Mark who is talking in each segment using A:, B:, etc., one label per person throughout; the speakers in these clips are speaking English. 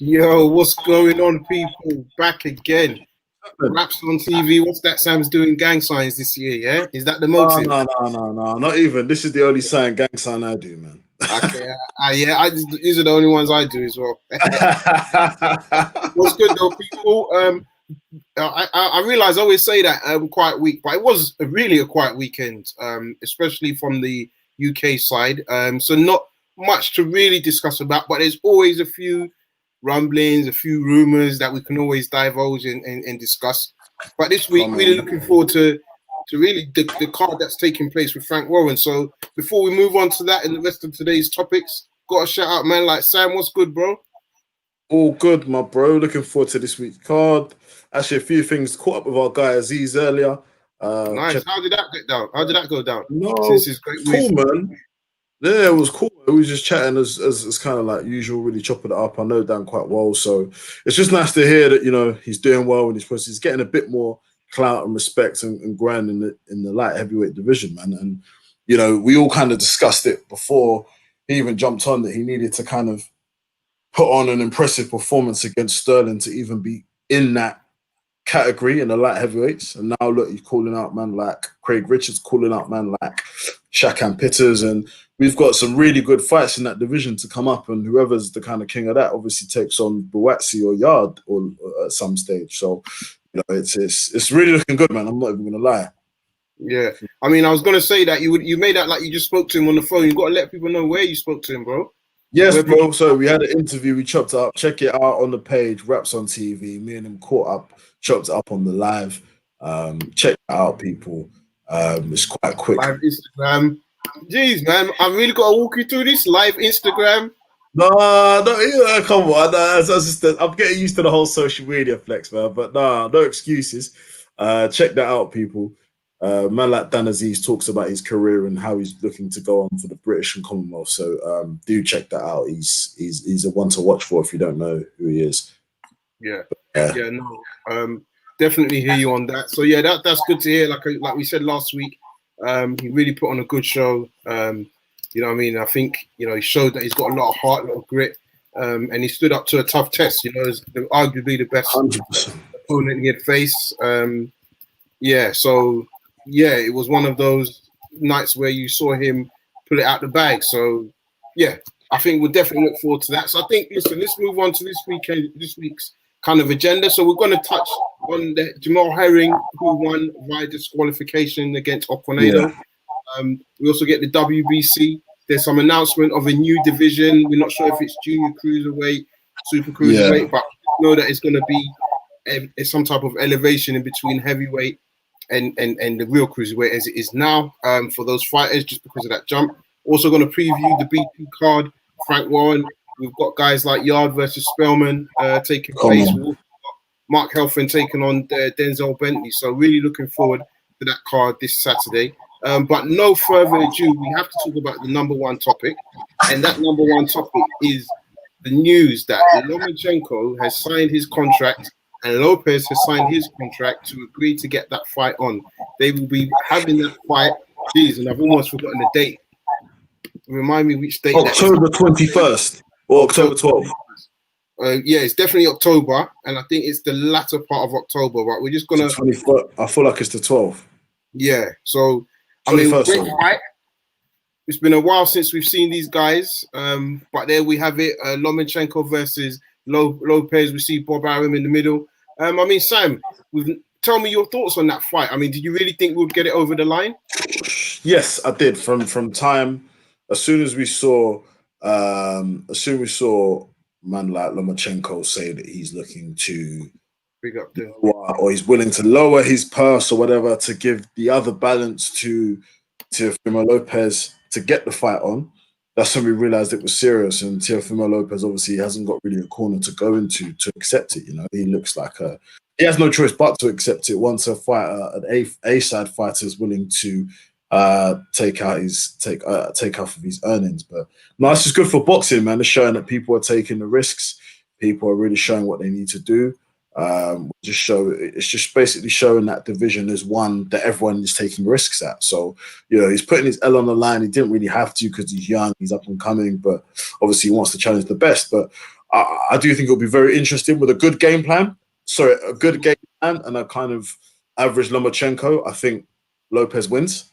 A: Yo, what's going on, people? Back again. Raps on TV. What's that Sam's doing gang signs this year, yeah? Is that the
B: No,
A: motive?
B: no, not even. This is the only gang sign I do, man.
A: Okay, these are the only ones I do as well. What's good though, people? I realize I always say that quiet week, but it was really a quiet weekend, especially from the UK side. So not much to really discuss about, but there's always a few rumblings, a few rumors that we can always divulge and discuss. But this week, really looking forward to really the card that's taking place with Frank Warren. So before we move on to that and the rest of today's topics, got a shout out, man, like Sam. What's good, bro?
B: All good, my bro. Looking forward to this week's card. Actually, a few things caught up with our guy Aziz earlier.
A: Nice. How did that get down? How did that go down?
B: No,
A: Since his great
B: cool, man. Yeah, it was cool. We was just chatting as kind of like usual, really chopping it up. I know Dan quite well, so it's just nice to hear that he's doing well in his process. He's getting a bit more clout and respect and grind in the light heavyweight division, man. And we all kind of discussed it before he even jumped on that he needed to kind of put on an impressive performance against Sterling to even be in that category in the light heavyweights. And now look, he's calling out man like Craig Richards, calling out man like Shakan Pitters, and we've got some really good fights in that division to come up, and whoever's the kind of king of that obviously takes on Buatsi or Yarde or at some stage. So it's really looking good, man. I'm not even gonna lie.
A: Yeah, I mean, I was gonna say that you made that like you just spoke to him on the phone. You got to let people know where you spoke to him, bro.
B: Yes, bro. So we had an interview. We chopped it up. Check it out on the page. Raps on TV. Me and him caught up. Chopped it up on the live. Check it out, people. It's quite quick.
A: Live Instagram. Jeez, man, I really got to walk you through this live Instagram.
B: No, come on. I'm getting used to the whole social media flex, man. But no excuses. Check that out, people. Man like Dan Aziz talks about his career and how he's looking to go on for the British and Commonwealth. So do check that out. He's a one to watch for if you don't know who he is.
A: Yeah, no. Definitely hear you on that. So yeah, that's good to hear. Like we said last week, he really put on a good show. You know what I mean? I think he showed that he's got a lot of heart, a lot of grit, and he stood up to a tough test. As arguably the best
B: 100%.
A: opponent he had faced. So it was one of those nights where you saw him pull it out the bag. So yeah, I think we'll definitely look forward to that. So I think, listen, let's move on to this week's kind of agenda. So we're going to touch on the Jamal Herring, who won via disqualification against Okwanado. Yeah. We also get the WBC. There's some announcement of a new division. We're not sure if it's junior cruiserweight, super cruiserweight, but we know that it's going to be some type of elevation in between heavyweight and the real cruiserweight as it is now for those fighters, just because of that jump. Also going to preview the BP card, Frank Warren. We've got guys like Yarde versus Spelman taking place. Mark Helfand taking on Denzel Bentley. So really looking forward to that card this Saturday. But no further ado, we have to talk about the number one topic. And that number one topic is the news that Lomachenko has signed his contract and Lopez has signed his contract to agree to get that fight on. They will be having that fight. Jeez, and I've almost forgotten the date. Remind me which date.
B: October 21st or October 12th.
A: Yeah, it's definitely October, and I think it's the latter part of October. Right, we're just gonna.
B: I feel like it's the 12th.
A: Yeah, so I mean, great fight. It's been a while since we've seen these guys, but there we have it: Lomachenko versus Lopez. We see Bob Arum in the middle. I mean, Sam, tell me your thoughts on that fight. I mean, did you really think we would get it over the line?
B: Yes, I did. From time, as soon as we saw man like Lomachenko say that he's looking to
A: big up there,
B: or he's willing to lower his purse or whatever to give the other balance to Teofimo Lopez to get the fight on. That's when we realized it was serious. And Teofimo Lopez obviously hasn't got really a corner to go into to accept it. He looks like he has no choice but to accept it once a fighter, an A-side fighter, is willing to take off of his earnings. But no, it's just good for boxing, man. It's showing that people are taking the risks. People are really showing what they need to do. It's just basically showing that division is one that everyone is taking risks at. So, he's putting his L on the line. He didn't really have to because he's young, he's up and coming, but obviously he wants to challenge the best. But I do think it'll be very interesting with a good game plan. Sorry, a good game plan and a kind of average Lomachenko. I think Lopez wins.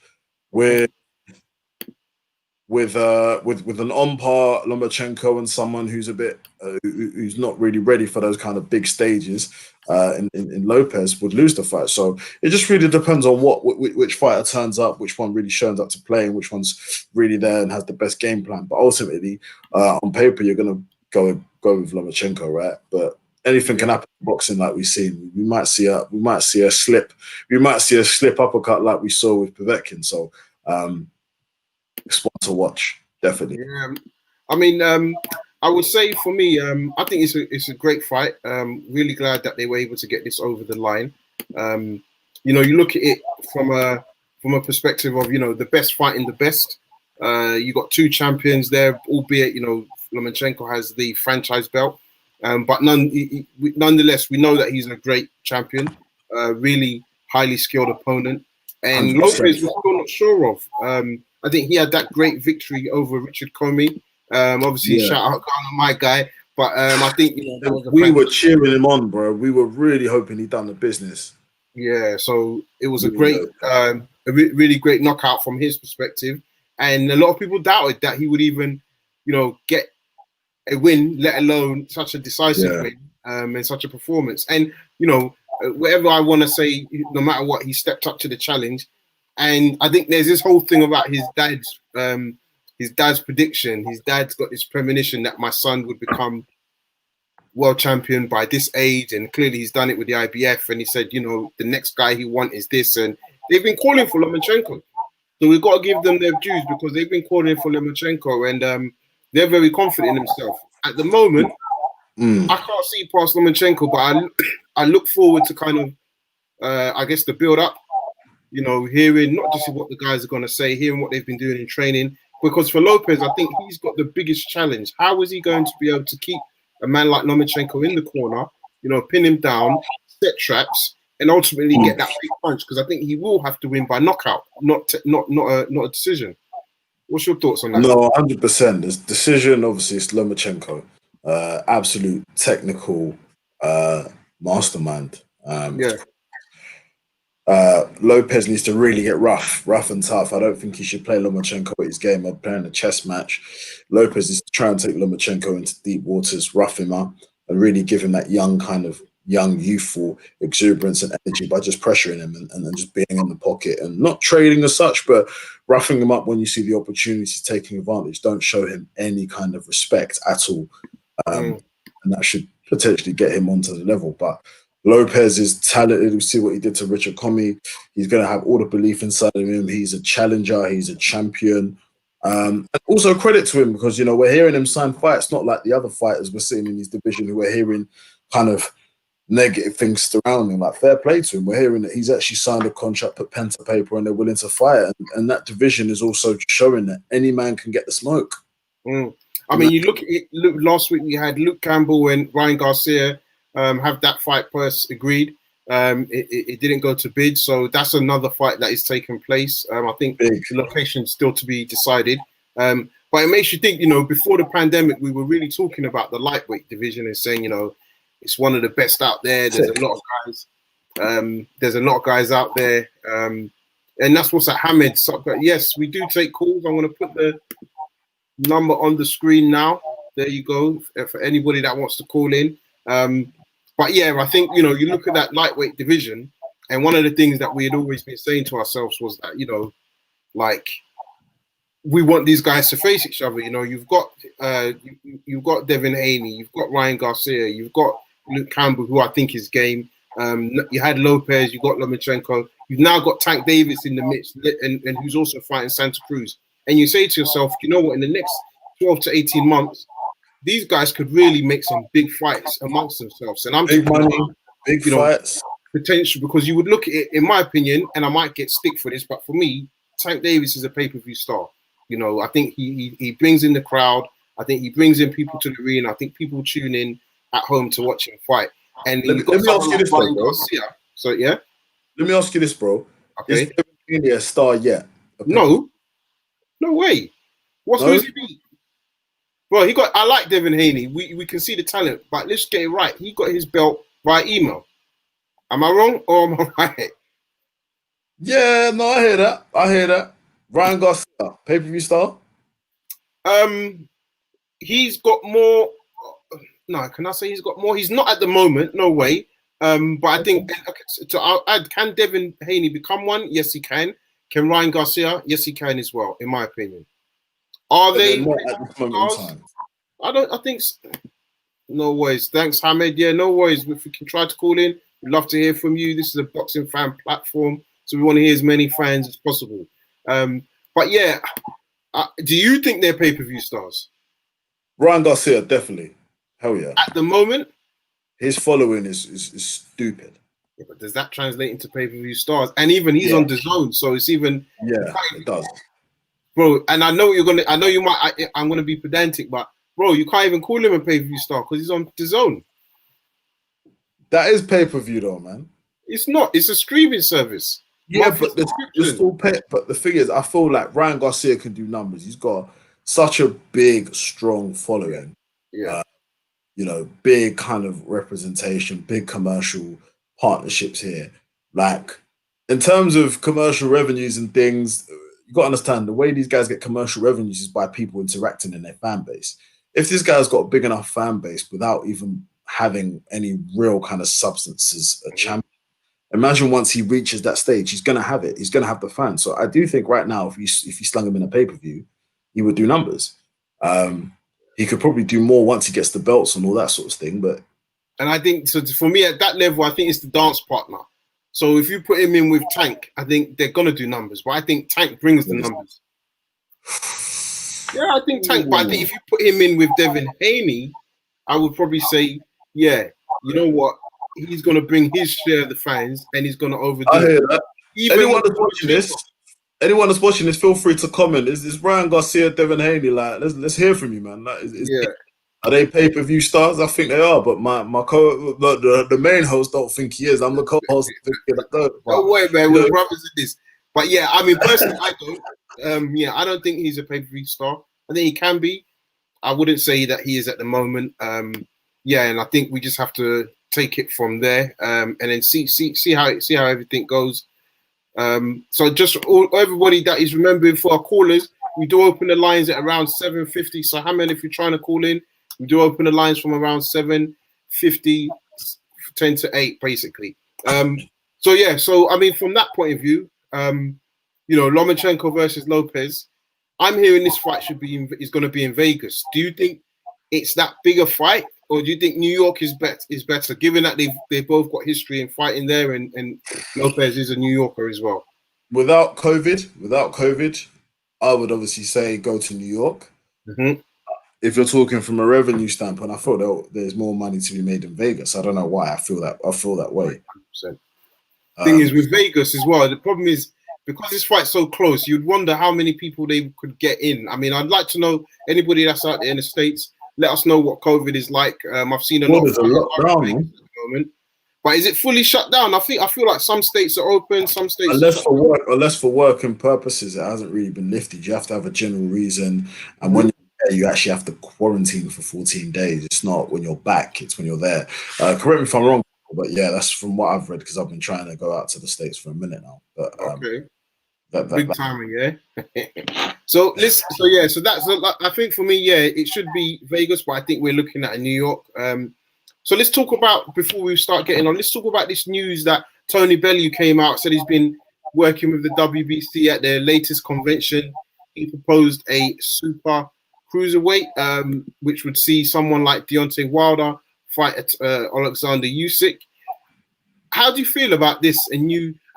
B: With an on-par Lomachenko and someone who's a bit who's not really ready for those kind of big stages in Lopez would lose the fight. So it just really depends on which fighter turns up, which one really shows up to play, and which one's really there and has the best game plan. But ultimately, on paper, you're gonna go with Lomachenko, right? But anything can happen in boxing, like we've seen. We might see a slip uppercut like we saw with Povetkin. So. It's one to watch, definitely.
A: Yeah, I mean, I would say for me, I think it's a great fight. Really glad that they were able to get this over the line. You know, you look at it from a perspective of, you know, the best fighting the best. You got two champions there, albeit, you know, Lomachenko has the franchise belt, but nonetheless, we know that he's a great champion, really highly skilled opponent, and 100%. Lopez was still not sure of. I think he had that great victory over Richard Comey. Obviously, shout out to my guy. But I think, you know,
B: we were cheering him on, bro. We were really hoping he'd done the business.
A: Yeah, so it was a really great knockout from his perspective. And a lot of people doubted that he would even, you know, get a win, let alone such a decisive win and such a performance. And, you know, whatever I want to say, no matter what, he stepped up to the challenge. And I think there's this whole thing about his dad's prediction. His dad's got this premonition that my son would become world champion by this age, and clearly he's done it with the IBF. And he said, you know, the next guy he wants is this, and they've been calling for Lomachenko. So we've got to give them their dues because they've been calling for Lomachenko, and they're very confident in themselves. At the moment, I can't see past Lomachenko, but I look forward to kind of, I guess, the build up. You know, hearing not just what the guys are going to say, hearing what they've been doing in training. Because for Lopez, I think he's got the biggest challenge. How is he going to be able to keep a man like Lomachenko in the corner, you know, pin him down, set traps, and ultimately get that big punch? Because I think he will have to win by knockout, not a decision. What's your thoughts on that?
B: No, 100%. This decision, obviously, it's Lomachenko. Absolute technical mastermind. Lopez needs to really get rough and tough. I don't think he should play Lomachenko at his game of playing a chess match. Lopez is to try and take Lomachenko into deep waters, rough him up, and really give him that young, youthful exuberance and energy by just pressuring him and then just being in the pocket and not trading as such, but roughing him up when you see the opportunity, taking advantage. Don't show him any kind of respect at all. And that should potentially get him onto the level. But Lopez is talented. We see what he did to Richard Comey. He's going to have all the belief inside of him. He's a challenger. He's a champion. And also credit to him because, you know, we're hearing him sign fights, not like the other fighters we're seeing in his division who we're hearing kind of negative things surrounding. Like, fair play to him. We're hearing that he's actually signed a contract, put pen to paper, and they're willing to fight. And that division is also showing that any man can get the smoke.
A: I mean, you look at it. Look, last week we had Luke Campbell and Ryan Garcia have that fight first agreed. It didn't go to bid, so that's another fight that is taking place. I think the location still to be decided. But it makes you think, you know, before the pandemic, we were really talking about the lightweight division and saying, you know, it's one of the best out there. There's a lot of guys. There's a lot of guys out there. And that's what's at Hamed. So, but yes, we do take calls. I'm going to put the number on the screen now. There you go. For anybody that wants to call in. But yeah, I think, you know, you look at that lightweight division, and one of the things that we had always been saying to ourselves was that, you know, like, we want these guys to face each other. You know, you've got Devin Haney, you've got Ryan Garcia, you've got Luke Campbell, who I think is game. You had Lopez, you got Lomachenko, you've now got Tank Davis in the midst, and who's also fighting Santa Cruz. And you say to yourself, you know what, in the next 12 to 18 months, these guys could really make some big fights amongst themselves. And I'm
B: big money, big fights.
A: Potential, because you would look at it, in my opinion, and I might get stick for this, but for me, Tank Davis is a pay-per-view star. You know, I think he brings in the crowd. I think he brings in people to the arena. I think people tune in at home to watch him fight. And
B: let me ask you this, bro.
A: So yeah.
B: Let me ask you this, bro.
A: Okay.
B: Is Devin a star yet?
A: No way. Who's he beat? Well, he got. I like Devin Haney. We can see the talent, but let's get it right. He got his belt by email. Am I wrong or am I right?
B: Yeah, no, I hear that. I hear that. Ryan Garcia, pay-per-view star.
A: He's got more. No, can I say he's got more? He's not at the moment. No way. But I think so. I'll add. Can Devin Haney become one? Yes, he can. Can Ryan Garcia? Yes, he can as well. In my opinion, are
B: But
A: they
B: they're not at this moment in
A: stars?
B: time.
A: I don't. I think. No worries. Thanks, Hamed. Yeah, no worries. If we can try to call in, we'd love to hear from you. This is a boxing fan platform, so we want to hear as many fans as possible. But yeah, do you think they're pay-per-view stars?
B: Ryan Garcia, definitely. Hell yeah.
A: At the moment?
B: His following is stupid.
A: Yeah, but does that translate into pay-per-view stars? And even he's on the zone, so it's even
B: it does.
A: Bro, and I know you're gonna I know you might I'm gonna be pedantic, but bro, you can't even call him a pay-per-view star because he's on the zone.
B: That is pay-per-view though, man.
A: It's not, it's a streaming service.
B: Yeah, but you're still pay. But the thing is, I feel like Ryan Garcia can do numbers. He's got such a big, strong following.
A: Yeah.
B: You know, big kind of representation, big commercial partnerships here. Like, in terms of commercial revenues and things, you got to understand the way these guys get commercial revenues is by people interacting in their fan base. If this guy's got a big enough fan base without even having any real kind of substance as a champion, imagine once he reaches that stage, he's going to have it. He's going to have the fans. So I do think right now, if you slung him in a pay-per-view, he would do numbers. He could probably do more once he gets the belts and all that sort of thing.
A: And I think, so for me at that level, I think it's the dance partner. So if you put him in with Tank, I think they're going to do numbers. But I think Tank brings the numbers. Yeah, I think Tank. But I think if you put him in with Devin Haney, I would probably say, yeah, you know what? He's going to bring his share of the fans and he's going to overdo it.
B: I hear that. Anyone that's watching this, feel free to comment. Is Ryan Garcia, Devin Haney? Like, let's hear from you, man. Like, are they pay-per-view stars? I think they are, but the main host don't think he is. I'm the co-host.
A: No way, man. We're brothers in this. But yeah, I mean, personally, I don't. I don't think he's a pay-per-view star. I think he can be. I wouldn't say that he is at the moment. And I think we just have to take it from there, and then see how everything goes. So just everybody that is remembering for our callers, we do open the lines at around 7:50. So Hammond, if you're trying to call in, we do open the lines from around 7:50, 10 to 8, basically. So I mean, from that point of view, Lomachenko versus Lopez, I'm hearing this fight is going to be in Vegas. Do you think it's that bigger fight, or do you think New York is better, given that they've both got history in fighting there, and Lopez is a New Yorker as well?
B: Without COVID, I would obviously say go to New York.
A: Mm-hmm.
B: If you're talking from a revenue standpoint, I feel that there's more money to be made in Vegas. I don't know why I feel that way.
A: 100%. Thing is with Vegas as well, the problem is because this fight's so close, you'd wonder how many people they could get in. I mean, I'd like to know anybody that's out there in the States. Let us know what COVID is like. I've seen a lot of
B: lockdown
A: at the moment. But is it fully shut down? I feel like some states are open, some states
B: unless for working purposes, it hasn't really been lifted. You have to have a general reason, and when you're there, you actually have to quarantine for 14 days. It's not when you're back; it's when you're there. Correct me if I'm wrong, but yeah, that's from what I've read because I've been trying to go out to the States for a minute now. But
A: okay. Big timing, yeah. So that's I think for me, yeah, it should be Vegas, but I think we're looking at New York. So let's talk about, before we start getting on, let's talk about this news that Tony Bellew came out, said he's been working with the WBC at their latest convention. He proposed a super cruiserweight, which would see someone like Deontay Wilder fight at Alexander Usyk. How do you feel about this?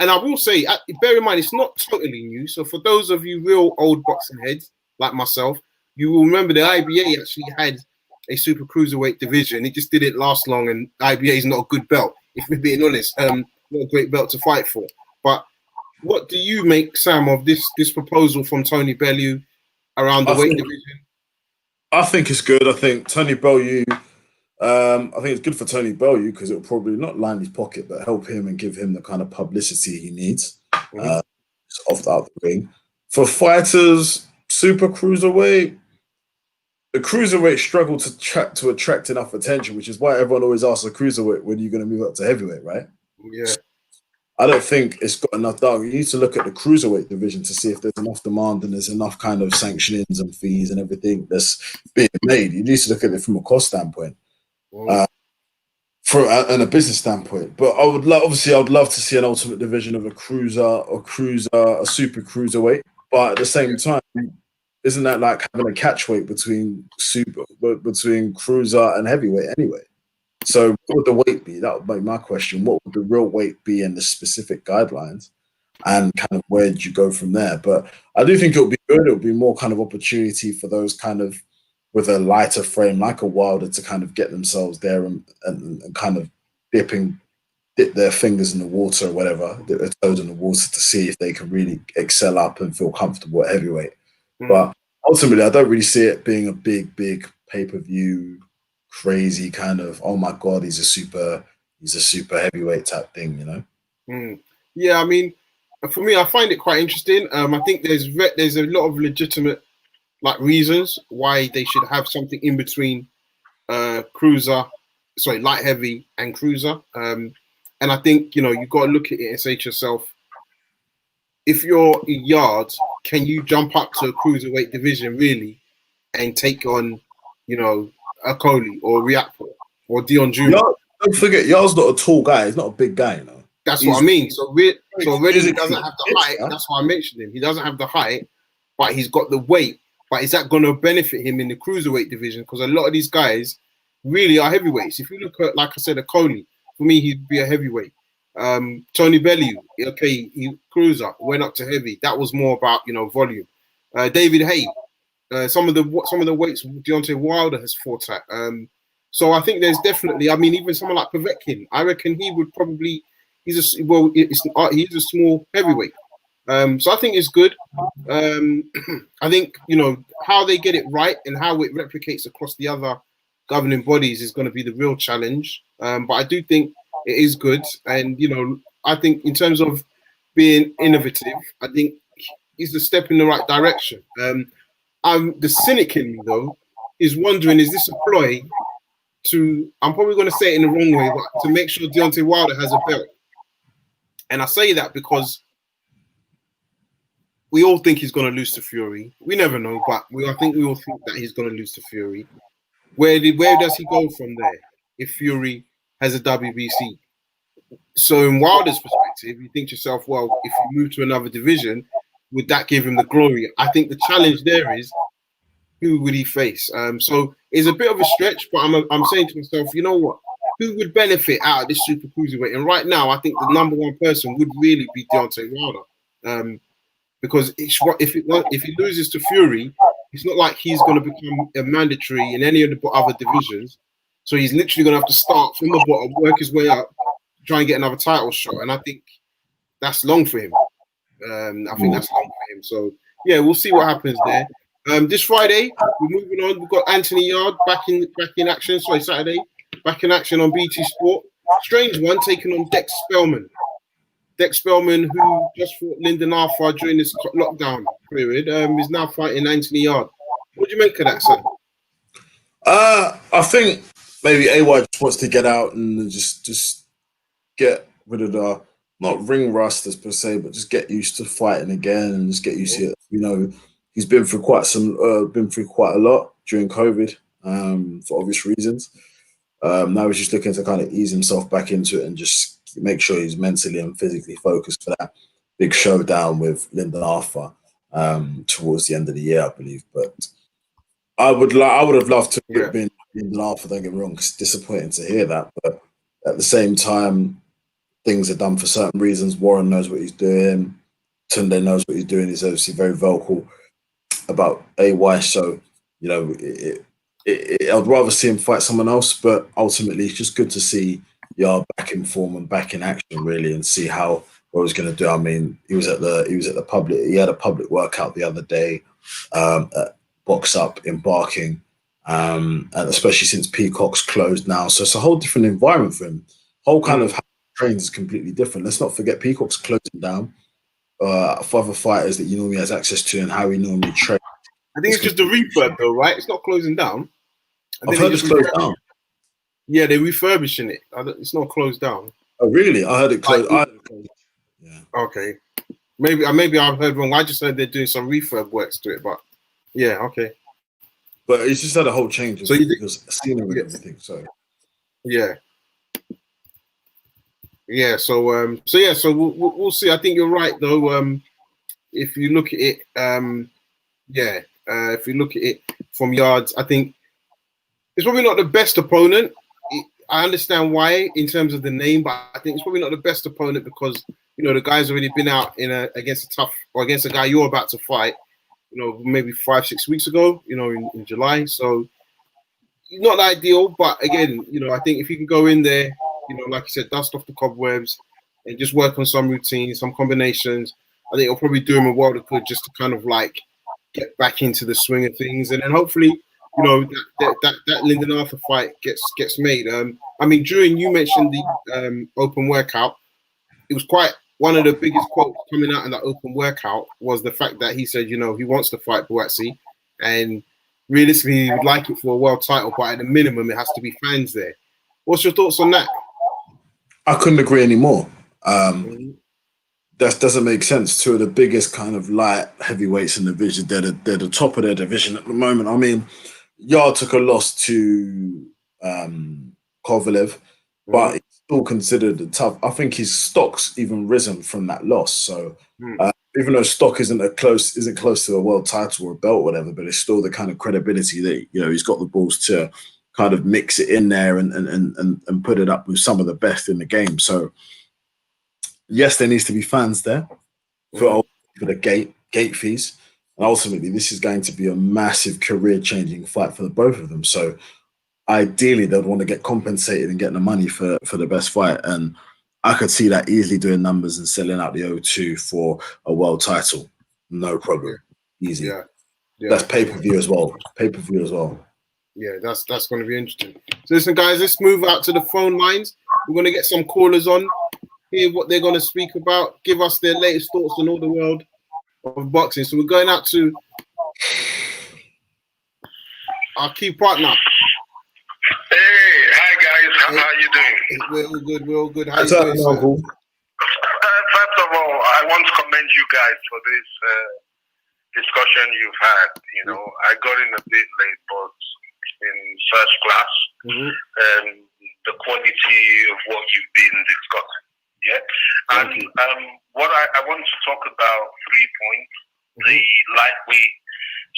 A: And I will say, bear in mind, it's not totally new. So for those of you real old boxing heads like myself, you will remember the IBA actually had a super cruiserweight division. It just didn't last long, and IBA is not a good belt, if we're being honest. Not a great belt to fight for. But what do you make, Sam, of this proposal from Tony Bellew around the weight division?
B: I think it's good. I think Tony Bellew. I think it's good for Tony Bellew because it will probably not line his pocket, but help him and give him the kind of publicity he needs off the ring. For fighters, super cruiserweight, the cruiserweight struggled to attract enough attention, which is why everyone always asks the cruiserweight when you're going to move up to heavyweight, right?
A: Yeah.
B: I don't think it's got enough dog. You need to look at the cruiserweight division to see if there's enough demand and there's enough kind of sanctionings and fees and everything that's being made. You need to look at it from a cost standpoint, and a business standpoint. But I would obviously I would love to see an ultimate division of a super cruiserweight. But at the same time, isn't that like having a catchweight between cruiser and heavyweight anyway? So what would the weight be? That would be my question. What would the real weight be in the specific guidelines? And kind of where did you go from there? But I do think it'll be good. It'll be more kind of opportunity for those kind of with a lighter frame like a Wilder to kind of get themselves there and kind of dip their fingers in the water or whatever, dip their toes in the water to see if they can really excel up and feel comfortable at heavyweight. But ultimately, I don't really see it being a big pay-per-view, crazy kind of, oh my God, he's a super heavyweight type thing, you know?
A: Yeah, I mean, for me, I find it quite interesting. I think there's a lot of legitimate reasons why they should have something in between light heavy and cruiser. And I think, you've got to look at it and say to yourself, if you're Yarde, can you jump up to a cruiserweight division really and take on, a Coley or Riakpo or Dion Jr.?
B: Don't forget, Yarde's not a tall guy. He's not a big guy,
A: That's what I mean. So already he doesn't have the height. That's why I mentioned him. He doesn't have the height, but he's got the weight. But is that going to benefit him in the cruiserweight division? Because a lot of these guys really are heavyweights. If you look at, like I said, a Coley, for me, he'd be a heavyweight. Tony Bellew, okay, he cruiser, went up to heavy. That was more about, volume. David Haye, some of the weights Deontay Wilder has fought at. So I think there's definitely, I mean, even someone like Povetkin, I reckon he would probably, he's a small heavyweight. So I think it's good. I think, how they get it right and how it replicates across the other governing bodies is going to be the real challenge. But I do think it is good. And, I think in terms of being innovative, I think it's a step in the right direction. The cynic in me, though, is wondering, is this a ploy to, I'm probably going to say it in the wrong way, but to make sure Deontay Wilder has a belt? And I say that because we all think he's going to lose to Fury. We never know, but I think we all think that he's going to lose to Fury. Where does he go from there if Fury has a WBC? So in Wilder's perspective, you think to yourself, well, if you move to another division, would that give him the glory? I think the challenge there is, who would he face? So it's a bit of a stretch, but I'm saying to myself, you know what? Who would benefit out of this super cruiserweight? And right now, I think the number one person would really be Deontay Wilder. Because if he loses to Fury, it's not like he's going to become a mandatory in any of the other divisions. So he's literally going to have to start from the bottom, work his way up, try and get another title shot. And I think that's long for him. So, yeah, we'll see what happens there. This Friday, we're moving on. We've got Anthony Yarde back in action. Sorry, Saturday, back in action on BT Sport. Strange one, taking on Dex Spelman. Dex Spelman, who just fought Lyndon Arthur during this lockdown period, is now fighting Anthony Yarde. What do you make of that, son?
B: I think maybe AY just wants to get out and just get rid of the, not ring rust as per se, but just get used to fighting again and just get used to it. He's been through quite a lot during COVID for obvious reasons. Now he's just looking to kind of ease himself back into it and just make sure he's mentally and physically focused for that big showdown with Lyndon Arthur towards the end of the year, I believe. But I would have loved to have been Lyndon Arthur, don't get me wrong, because it's disappointing to hear that. But at the same time, things are done for certain reasons. Warren knows what he's doing. Tunde knows what he's doing. He's obviously very vocal about AY. So, I'd rather see him fight someone else. But ultimately, it's just good to see Yarde back in form and back in action, really, and see what he's going to do. I mean, he had a public workout the other day at Box Up in Barking, and especially since Peacock's closed now. So it's a whole different environment for him. Whole kind of how he trains is completely different. Let's not forget Peacock's closing down for other fighters that he normally has access to and how he normally trains.
A: I think it's just a refurb, though, right? It's not closing down.
B: I've heard it's closed down.
A: Yeah, they're refurbishing it. It's not closed down.
B: Oh, really? I heard it closed. Yeah.
A: Okay. Maybe I've heard wrong. I just heard they're doing some refurb works to it, but yeah, okay.
B: But it's just had a whole change.
A: So
B: because scenery and everything. So
A: yeah. So we'll see. I think you're right, though. If you look at it, if you look at it from yards, I think it's probably not the best opponent. I understand why in terms of the name, but I think it's probably not the best opponent because the guy's already been out against a guy you're about to fight. Maybe 5-6 weeks ago. In July. So not ideal, but again, I think if you can go in there, like you said, dust off the cobwebs and just work on some routines, some combinations. I think it'll probably do him a world of good just to kind of like get back into the swing of things, and then hopefully, that Lyndon Arthur fight gets made. I mean, you mentioned the open workout. It was quite one of the biggest quotes coming out in that open workout was the fact that he said, he wants to fight Buatsi, and realistically, he would like it for a world title, but at the minimum, it has to be fans there. What's your thoughts on that?
B: I couldn't agree anymore. That doesn't make sense. Two of the biggest kind of light heavyweights in the division. They're the top of their division at the moment. I mean, Yarde took a loss to Kovalev, but he's still considered tough. I think his stock's even risen from that loss. So even though stock isn't close to a world title or a belt or whatever, but it's still the kind of credibility that he's got the balls to kind of mix it in there and put it up with some of the best in the game. So yes, there needs to be fans there for the gate fees. And ultimately, this is going to be a massive career-changing fight for the both of them. So ideally, they'd want to get compensated and get the money for the best fight. And I could see that easily doing numbers and selling out the O2 for a world title. No problem. Easy. Yeah. That's pay-per-view as well. Yeah,
A: that's going to be interesting. So listen, guys, let's move out to the phone lines. We're going to get some callers on, hear what they're going to speak about, give us their latest thoughts on all the world of boxing. So we're going out to our key partner.
C: Hey, hi guys, how are you doing?
A: We're all good. How you doing, sir?
C: First of all, I want to commend you guys for this discussion you've had. I got in a bit late, but in first class, the quality of what you've been discussing. Yeah, and what I want to talk about 3 points: the lightweight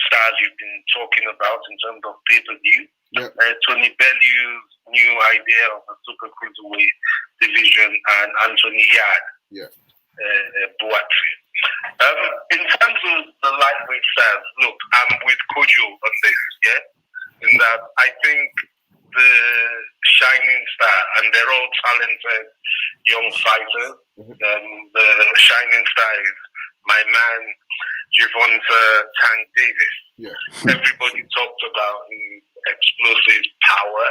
C: stars you've been talking about in terms of pay-per-view. Yep. Tony Bellew's new idea of the Super Cruiserweight division, and Anthony Yarde, Buatsi. In terms of the lightweight stars, look, I'm with Kojo on this, in that I think the shining star, and they're all talented young fighters. The shining star is my man, Gervonta Tank Davis. Yeah. Everybody talked about his explosive power,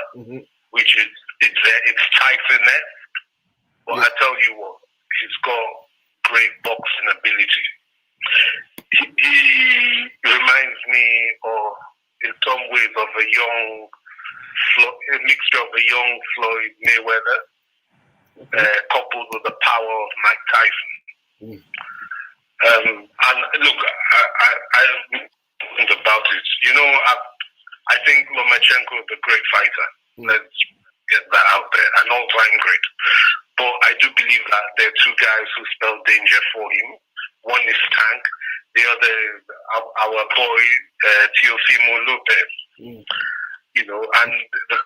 C: which is it's Tyson-esque. But I tell you what, he's got great boxing ability. He reminds me of, in some ways, of a mixture of a young Floyd Mayweather, coupled with the power of Mike Tyson. And look, I think about it. I think Lomachenko is a great fighter. Let's get that out there. An all-time great. But I do believe that there are two guys who spell danger for him. One is Tank. The other is our boy, Teofimo Lopez. And the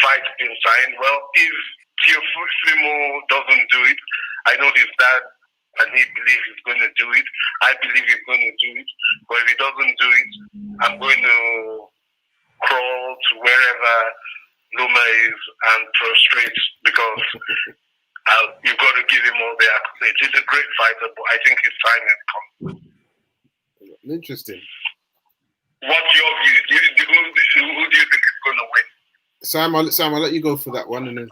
C: fight's been signed. Well, if Teofimo doesn't do it, I know his dad, and he believes he's going to do it. I believe he's going to do it. But if he doesn't do it, I'm going to crawl to wherever Loma is and prostrate, because you've got to give him all the accolades. He's a great fighter, but I think his time has come.
A: Interesting.
C: What's your view? Who do you think is going to win?
A: Sam, I'll let you go for that one. And then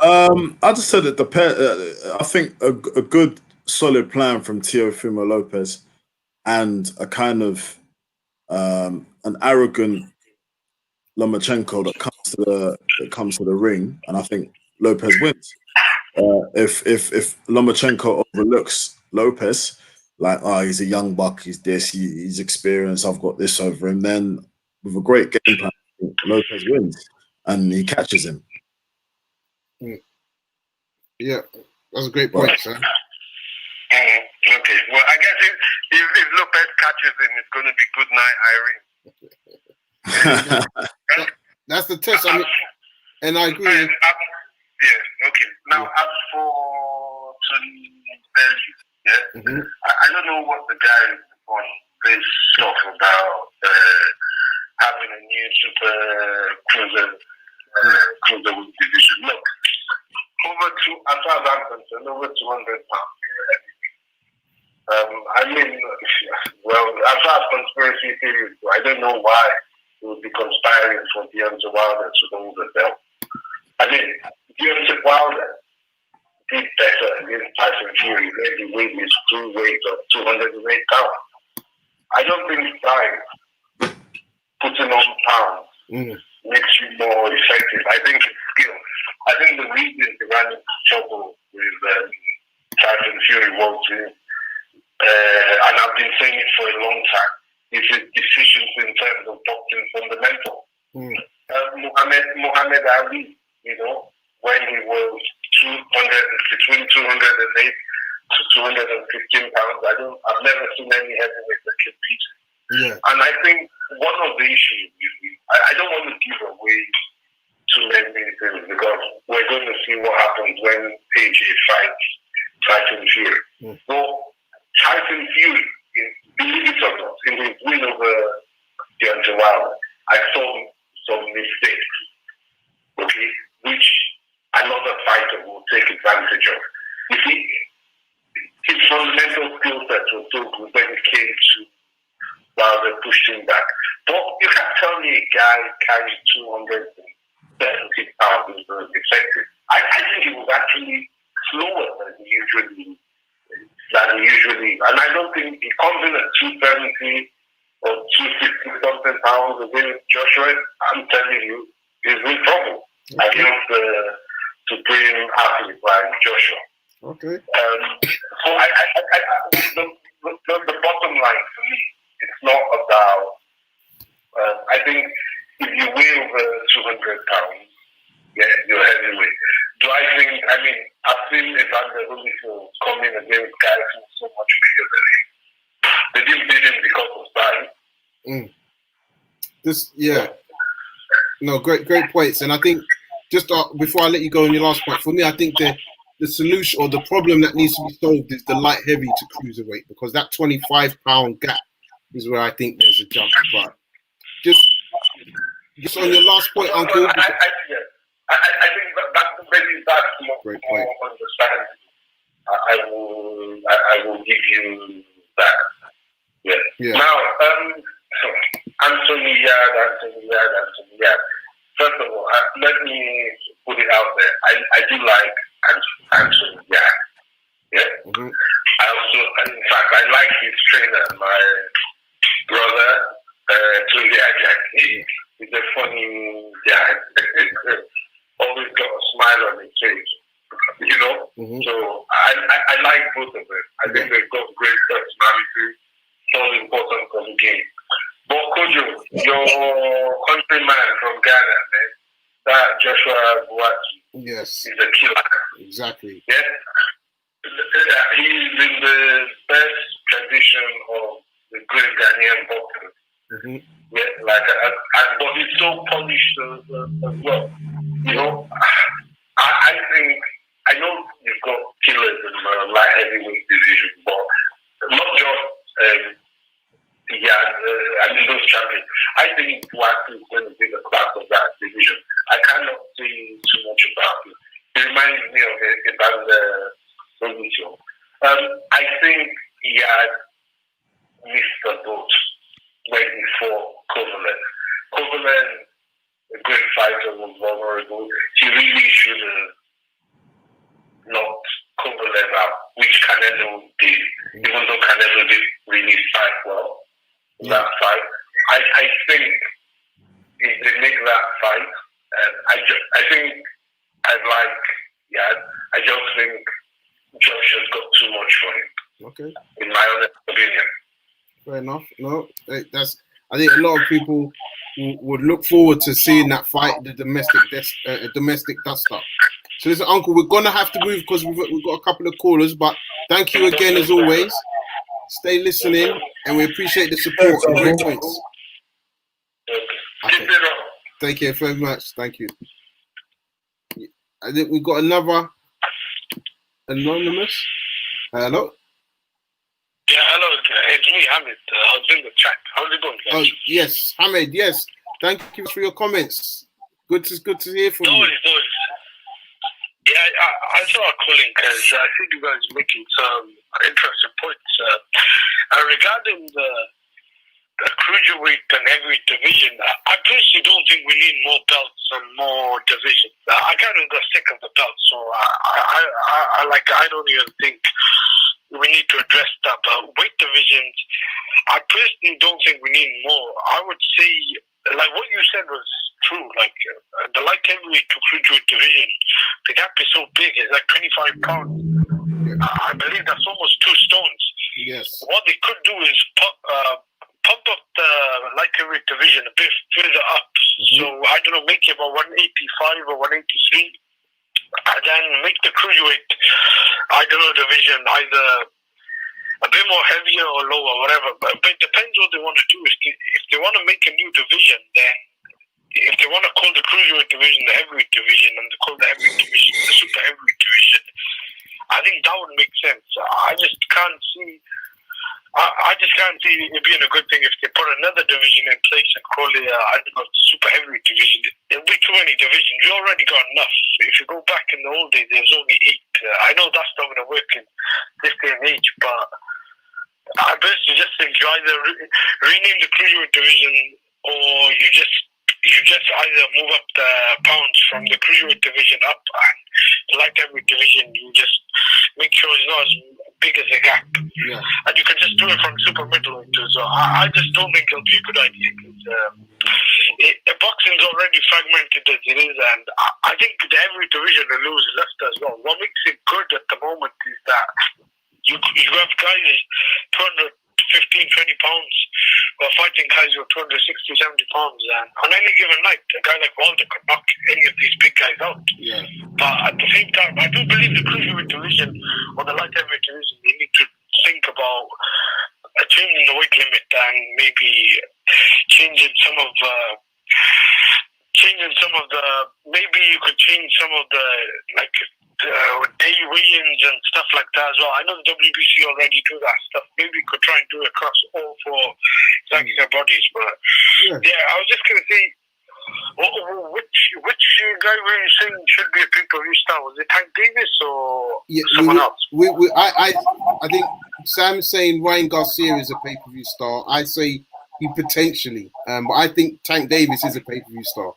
B: I just said that I think a good solid plan from Teofimo Lopez and a kind of an arrogant Lomachenko that comes to the ring, and I think Lopez wins. If Lomachenko overlooks Lopez, like, oh, he's a young buck, he's this, he's experienced, I've got this over him, then with a great game plan, Lopez wins and he catches him.
A: Yeah, that's a great point, sir.
C: Okay, well, I guess if Lopez catches him, it's going to be good night, Irene.
A: That's the test. I mean, and I agree.
C: Yeah, okay. Now, as for value, I don't know what the guy is on this stuff about having a new super cruiserweight division. Look, as far as I'm concerned, over 200 pounds. I mean, well, as far as conspiracy theories, I don't know why they would be conspiring for Deontay Wilder to hold the belt. I mean, Deontay Wilder did better against Tyson Fury when he weighed his true weight of 208 pounds. I don't think putting on pounds makes you more effective. I think it's skill. I think the reason he ran into trouble with Tyson Fury was, and I've been saying it for a long time, is his decisions in terms of boxing fundamentals. Muhammad Ali, when he was between 208 to 215 pounds, I've never seen any heavyweight that compete. Yeah. And I think one of the issues, I don't want to give away too many things because we're going to see what happens when AJ fights Tyson Fury. So Tyson Fury, believe it or not, in his win over Deontay Wilder, I saw some mistakes, okay, which another fighter will take advantage of. You see, his fundamental skill set was so good when it came to Wilder pushed him back. But you can't tell me a guy carrying 270 pounds is effective. I think he was actually slower than he usually, and I don't think he comes in at 270 or 260 something pounds against Joshua. I'm telling you, he's in trouble against the supreme athlete like Joshua.
A: Okay.
C: So the bottom line for me, it's not about. I think if you weigh over 200 pounds, you're heavyweight. Do I think? I mean, I've seen Evander Holyfield come in against guys who are so much bigger than him. They didn't beat him because of size.
A: No, great points. And I think just before I let you go on your last point, for me, I think the solution or the problem that needs to be solved is the light heavy to cruiserweight, because that 25-pound gap is where I think there's a jump. But just on your last point, Uncle.
C: I think that's more understanding. I will give you that. Yeah. Now, Anthony Yarde. First of all, let me put it out there. I do like Anthony Yarde. Yeah. Mm-hmm. In fact, I like his trainer, my brother, Tunde Ajak. He's a funny guy. Always got a smile on his face, Mm-hmm. So I like both of them. I think they've got great personality. It's all important for the game. But Kojo, your countryman from Ghana, man, that Joshua Buatsi,
A: yes,
C: is a killer.
A: Exactly.
C: Yeah, he's in the best tradition of the great Ghanaian boxers. Mm-hmm. Yeah, but he's so polished as well. I think, I know you've got killers in the light heavyweight division, but not just those champions. I think Buatsi is going to be the class of that division. I cannot say too much about it. It reminds me of Evander Holyfield. I think he had missed the boat when he fought Kovalev. Kovalev, a great fighter, was vulnerable. He really should have knocked Kovalev out, which Canelo did, even though Canelo didn't really fight well in that fight. I think if they make that fight, I think I'd like Yarde. I just think Josh has got too much for him.
A: Okay.
C: In my honest opinion.
A: Fair enough. No, that's. I think a lot of people would look forward to seeing that fight, the domestic dust up. So listen, Uncle, we're gonna have to move because we've got a couple of callers. But thank you again as always. Stay listening, and we appreciate the support and great points. Okay. Thank you very much. Thank you. I think we've got another anonymous. Hello.
C: Yeah, hello. It's me, Hamid. I was in the chat. How's it going, guys?
A: Oh yes, Hamid. Yes. Thank you for your comments. Good to hear from you.
C: No worries. Yeah, I saw a calling because I think you guys are making some interesting points regarding the cruiserweight and heavyweight division. I personally don't think we need more belts and more divisions. I kind of got sick of the belts, so I don't even think we need to address that. But weight divisions, I personally don't think we need more. I would say, like what you said was true. Like the light heavyweight to cruiserweight division, the gap is so big. It's like 25 pounds. I believe that's almost 2 stones.
A: Yes.
C: What they could do is pump up the light heavyweight division a bit, fill it up. So I don't know, make it about 185 or 183, and then make the cruiserweight, I don't know, division either a bit more heavier or lower, whatever. But it depends what they want to do. If they want to make a new division, then if they want to call the cruiserweight division the heavyweight division and they call the heavyweight division the super heavyweight division, I think that would make sense. I just can't see it being a good thing if they put another division in place and call it, I don't know, super heavyweight division. It'll be too many divisions. We already got enough. If you go back in the old days, there was only 8. I know that's not going to work in this day and age, but I personally just think you either rename the cruiserweight division or you just either move up the pounds from the cruiserweight division up, and the light heavyweight division, you just make sure it's not as big as a gap.
A: Yeah.
C: And you can just do it from super middleweight too. So I just don't think it'll be a good idea because boxing's already fragmented as it is, and I think the heavyweight division will lose left as well. What makes it good at the moment is that you have guys 215, 20 pounds who are fighting guys who are 260, 70 pounds, and on any given night, a guy like Walter could knock any of these big guys out.
A: Yeah.
C: But at the same time, I do believe the cruiserweight division or the light heavyweight division, they need to think about changing the weight limit and maybe changing some of the. Maybe you could change some of the day weigh-ins and stuff like that as well. I know the WBC already do that stuff. Maybe we could try and do it across all 4 sanctioned bodies. But yeah, I was just gonna say, which guy were you saying should be a pay-per-view star? Was it Tank Davis or someone else?
A: I think Sam's saying Ryan Garcia is a pay-per-view star. I say he potentially, but I think Tank Davis is a pay-per-view star.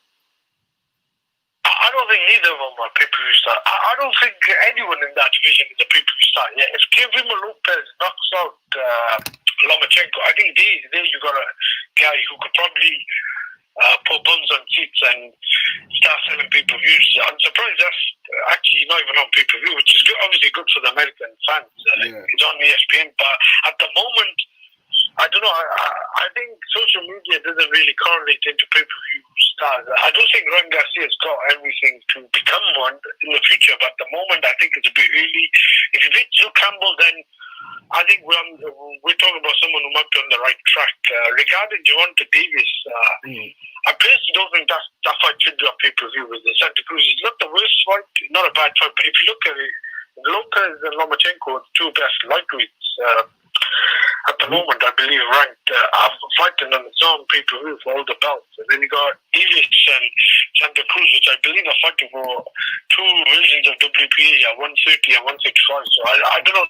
C: I don't think neither of them are pay-per-view star. I don't think anyone in that division is a pay-per-view star. Yeah, if Campbell Lopez knocks out Lomachenko, I think there you got a guy who could probably put buns on seats and start selling pay-per-views. I'm surprised that's actually not even on pay-per-view, which is good, obviously good for the American fans. It's on ESPN, but at the moment, I don't know. I think social media doesn't really correlate into pay-per-view stars. I don't think Ryan Garcia's got everything to become one in the future, but at the moment, I think it's a bit early. If you beat Campbell, then I think we're talking about someone who might be on the right track. Regarding Javante Davis, I personally don't think that fight should be on pay-per-view with the Santa Cruz. It's not the worst fight, not a bad fight, but if you look at it, Lopez and Lomachenko are the 2 best lightweights. At the moment, I believe ranked fighting on its own pay-per-view for all the belts. And then you got Davis and Santa Cruz, which I believe are fighting for 2 versions of WBA at 130 and 165. So I don't know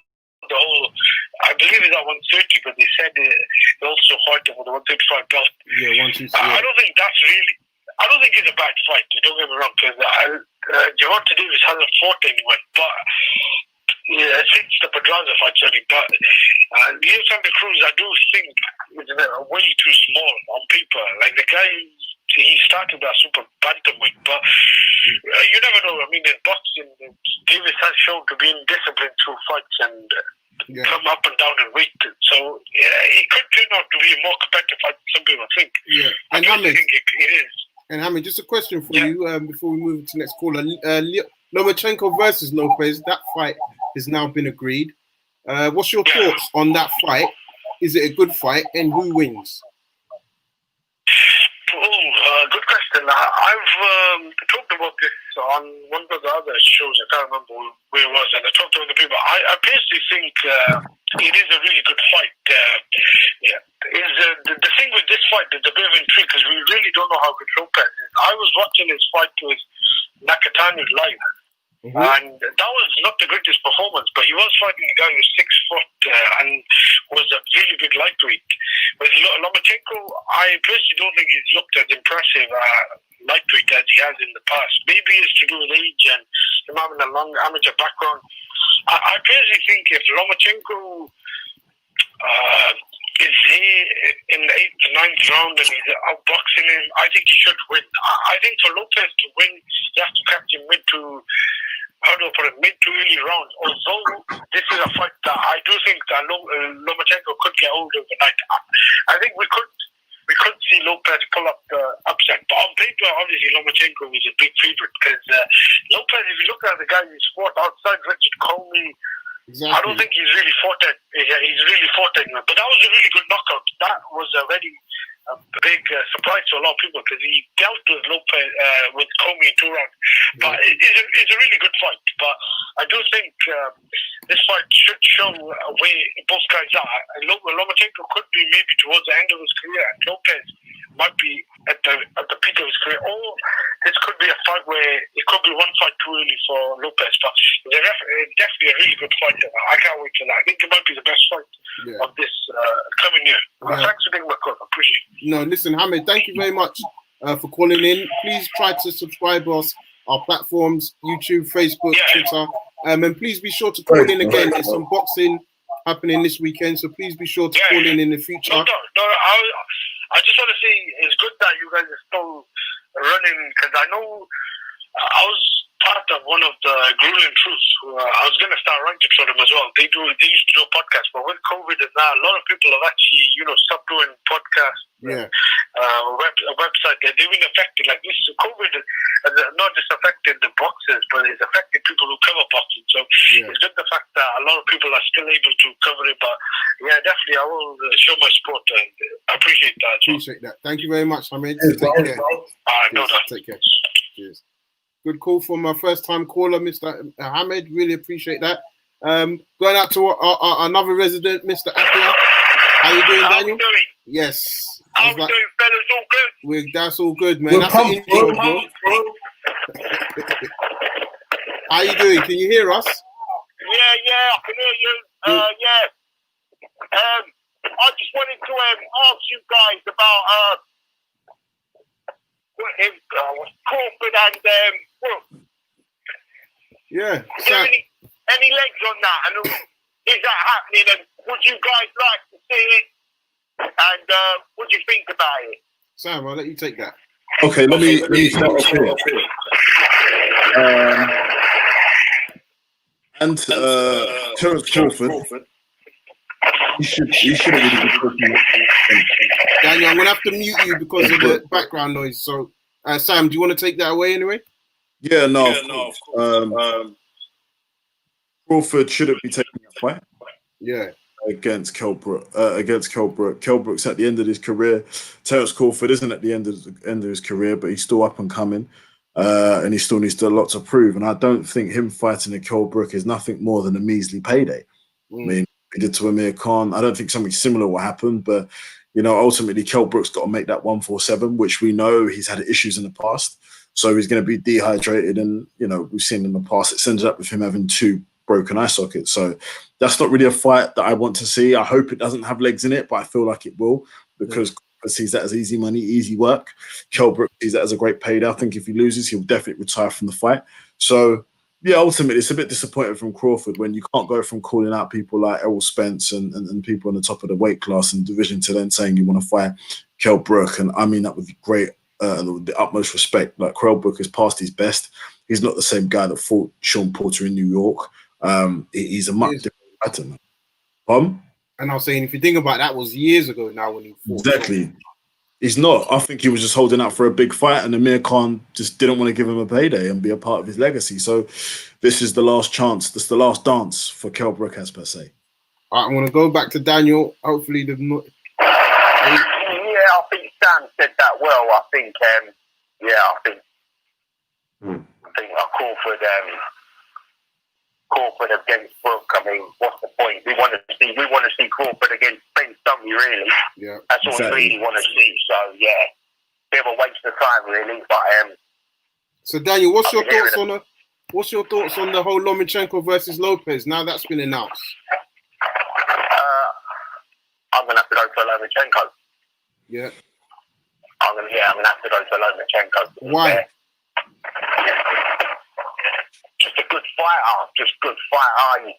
C: the whole. I believe it's at 130, but they said they also fighting for the 135 belt.
A: Yeah, 130.
C: I don't think that's really. I don't think it's a bad fight. Don't get me wrong, because Javante Davis hasn't fought anyone, but Yeah, since the Pedraza fight, sorry, but Santa Cruz, I do think is way too small on paper. Like the guy, he started as super bantamweight, but you never know. I mean, in boxing, Davis has shown to be indisciplined through fights and come up and down in weight. So it could turn out to be a more competitive fight than some people think.
A: Yeah, and
C: I think it is.
A: And Hamid, just a question for you before we move to the next caller. Lomachenko versus Lopez, that fight has now been agreed. What's your thoughts on that fight? Is it a good fight, and who wins?
C: Good question. I've talked about this on one of the other shows. I can't remember where it was, and I talked to other people. I personally think it is a really good fight. The thing with this fight is a bit of intrigue because we really don't know how good Lopez is. I was watching his fight with Nakatani live. And that was not the greatest performance, but he was fighting a guy who was 6 foot and was a really big lightweight. With Lomachenko, I personally don't think he's looked as impressive lightweight as he has in the past. Maybe it's to do with age and him having a long amateur background. I personally think if Lomachenko is here in the 8th or 9th round and he's outboxing him, I think he should win. I think for Lopez to win, he has to catch him mid to early rounds. Although this is a fight that I do think that Lomachenko could get hold overnight. I think we could see Lopez pull up the upset. But on paper, obviously, Lomachenko is a big favourite because Lopez, if you look at the guy who's fought outside Richard Comey, I don't think he's really fought anyone. But that was a really good knockout. That was a very big surprise to a lot of people because he dealt with Lopez with Comey in 2 rounds. But it's a really good fight. But I do think this fight should show where both guys are. Lomachenko could be maybe towards the end of his career, and Lopez might be at the peak of his career. Or this could be a fight where it could be one fight too early for Lopez. But it's definitely a really good fight. I can't wait for that. I think it might be the best fight of this coming year. Thanks for being my call. I appreciate it.
A: No, listen, Hamid, thank you very much for calling in. Please try to subscribe us, our platforms, YouTube, Facebook, Twitter. And please be sure to call in again. There's some boxing happening this weekend, so please be sure to call in the future.
C: No, I just want to say it's good that you guys are still running because I know I was part of one of the Grueling Truths. I was going to start writing for them as well. They used to do a podcast, but with COVID and now, a lot of people have actually, stopped doing podcasts. Website. They've been affected. Like this, COVID has not just affected the boxers, but it's affected people who cover boxing. So it's good the fact that a lot of people are still able to cover it. But definitely, I will show my support and I appreciate that.
A: Appreciate that. Thank you very much, Hamid. Take care. Take care. Cheers. Good call from my first-time caller, Mr. Hamid. Really appreciate that. Going out to our another resident, Mr. Appia. How you doing, Daniel? Yes.
C: How you doing, fellas? All good?
A: That's all good, man. That's an intro, bro. How you doing? Can you hear us?
C: Yeah, I can hear you. I just wanted to ask you guys about Crawford and Brooks.
A: Yeah.
C: Is there any legs on that? And is that happening? And would you guys like to see it? And what do you think about it?
A: Sam, I'll let you take that.
B: Okay, let me start off here. Terence Crawford. He should have really been talking.
A: Daniel, I'm gonna have to mute you because of the background noise. So, Sam, do you want to take that away anyway?
B: Yeah, no. Crawford shouldn't be taking a fight.
A: Yeah.
B: Against Kell Brook. Kell Brook's at the end of his career. Terence Crawford isn't at the end of his career, but he's still up and coming. And he still needs a lot to prove. And I don't think him fighting a Kell Brook is nothing more than a measly payday. I mean, he did to Amir Khan. I don't think something similar will happen, but ultimately Kell Brook's got to make that 147, which we know he's had issues in the past. So he's going to be dehydrated, and we've seen in the past it's ended up with him having 2 broken eye sockets. So that's not really a fight that I want to see. I hope it doesn't have legs in it, but I feel like it will because sees that as easy money, easy work. Kell Brook sees that as a great payday. I think if he loses, he'll definitely retire from the fight. So Yeah, ultimately, it's a bit disappointing from Crawford when you can't go from calling out people like Errol Spence and people on the top of the weight class and division to then saying you want to fight Kell Brook. And I mean that with great, the utmost respect. Like, Kell Brook is past his best. He's not the same guy that fought Sean Porter in New York. He's a much different pattern.
A: And I was saying, if you think about that, was years ago now when he fought.
B: Exactly. He's not. I think he was just holding out for a big fight, and Amir Khan just didn't want to give him a payday and be a part of his legacy. So this is the last chance. This is the last dance for Kell Brook, as per se.
A: All right, I'm going to go back to Daniel. Hopefully,
C: yeah, I think Sam said that well. I think, Crawford against Brook. I mean, what's the point? We want to see Crawford against Spence, don't we? Really?
A: Yeah,
C: that's what we really want to see. So yeah, bit of a waste of time, really. But
A: so Daniel, what's your thoughts on the whole Lomachenko versus Lopez? Now that's been announced.
C: I'm gonna have to go for Lomachenko.
A: Yeah.
C: I'm gonna have to go for Lomachenko.
A: Why?
C: Just a good fighter.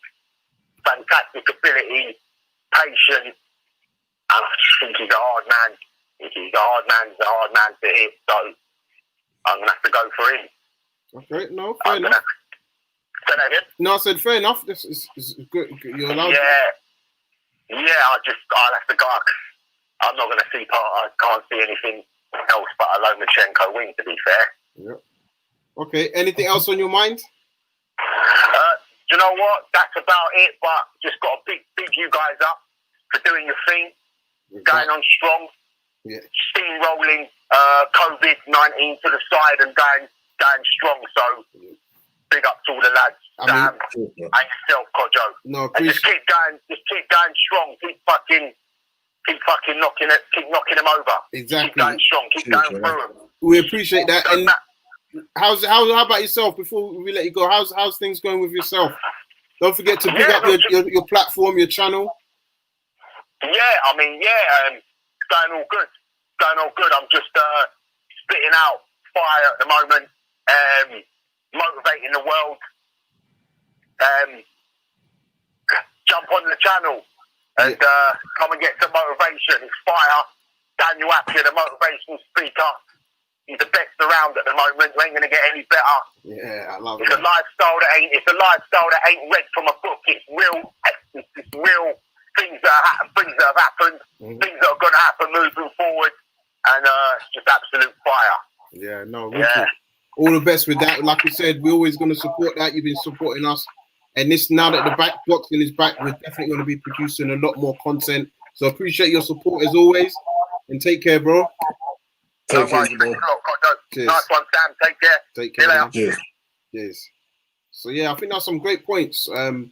C: Fantastic ability, patient. And I think he's a hard man. He's a hard man to hit. So I'm gonna have to go for him.
A: Okay, no, fair enough.
C: Say that again?
A: No, I said fair enough. This is good. You're allowed.
C: Yeah. I'll have to go. I'm not gonna see I can't see anything else but a Lomachenko win, to be fair.
A: Yeah. Okay. Anything else on your mind?
C: You know what? That's about it. But just got to big you guys up for doing your thing, going on strong, steamrolling COVID-19 to the side and going strong. So big up to all the lads, Sam and yourself, Kojo.
A: No,
C: and just keep going strong. Keep fucking knocking them over.
A: Exactly.
C: Keep going strong. Keep going through them.
A: We appreciate that. And how about yourself? Before we let you go, how's things going with yourself? Don't forget to pick up your platform, your channel.
C: Yeah, going all good. I'm just spitting out fire at the moment, motivating the world. Jump on the channel and come and get some motivation. It's fire. Daniel Appiah, the motivational speaker. He's the best around at the moment. We ain't gonna get any better.
A: Yeah, I love
C: it. It's a lifestyle that ain't read from a book. It's real. It's real things that have happened. Things that are gonna happen moving forward, and it's just absolute fire.
A: Yeah, no, really. All the best with that. Like we said, we're always gonna support that. You've been supporting us, and this now that the boxing is back, we're definitely gonna be producing a lot more content. So appreciate your support as always, and take care, bro.
C: No worries. Nice one, Sam. Take care.
A: Take care.
B: Cheers.
A: Yes. So yeah, I think that's some great points from